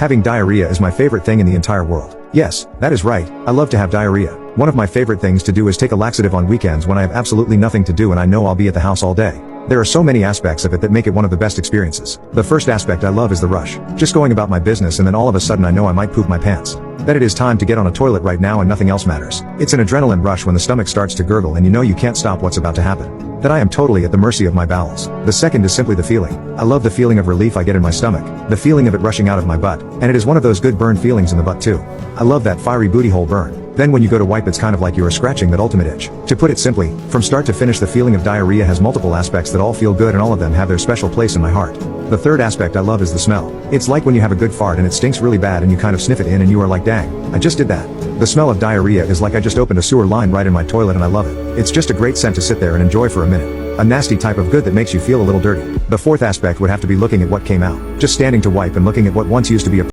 Having diarrhea is my favorite thing in the entire world. Yes, that is right, I love to have diarrhea. One of my favorite things to do is take a laxative on weekends when I have absolutely nothing to do and I know I'll be at the house all day. There are so many aspects of it that make it one of the best experiences. The first aspect I love is the rush. Just going about my business and then all of a sudden I know I might poop my pants. That it is time to get on a toilet right now and nothing else matters. It's an adrenaline rush when the stomach starts to gurgle and you know you can't stop what's about to happen. That I am totally at the mercy of my bowels. The second is simply the feeling. I love the feeling of relief I get in my stomach. The feeling of it rushing out of my butt. And it is one of those good burn feelings in the butt too. I love that fiery booty hole burn. Then when you go to wipe it's kind of like you are scratching that ultimate itch. To put it simply, from start to finish the feeling of diarrhea has multiple aspects that all feel good and all of them have their special place in my heart. The third aspect I love is the smell. It's like when you have a good fart and it stinks really bad and you kind of sniff it in and you are like dang, I just did that. The smell of diarrhea is like I just opened a sewer line right in my toilet and I love it. It's just a great scent to sit there and enjoy for a minute. A nasty type of good that makes you feel a little dirty. The fourth aspect would have to be looking at what came out. Just standing to wipe and looking at what once used to be a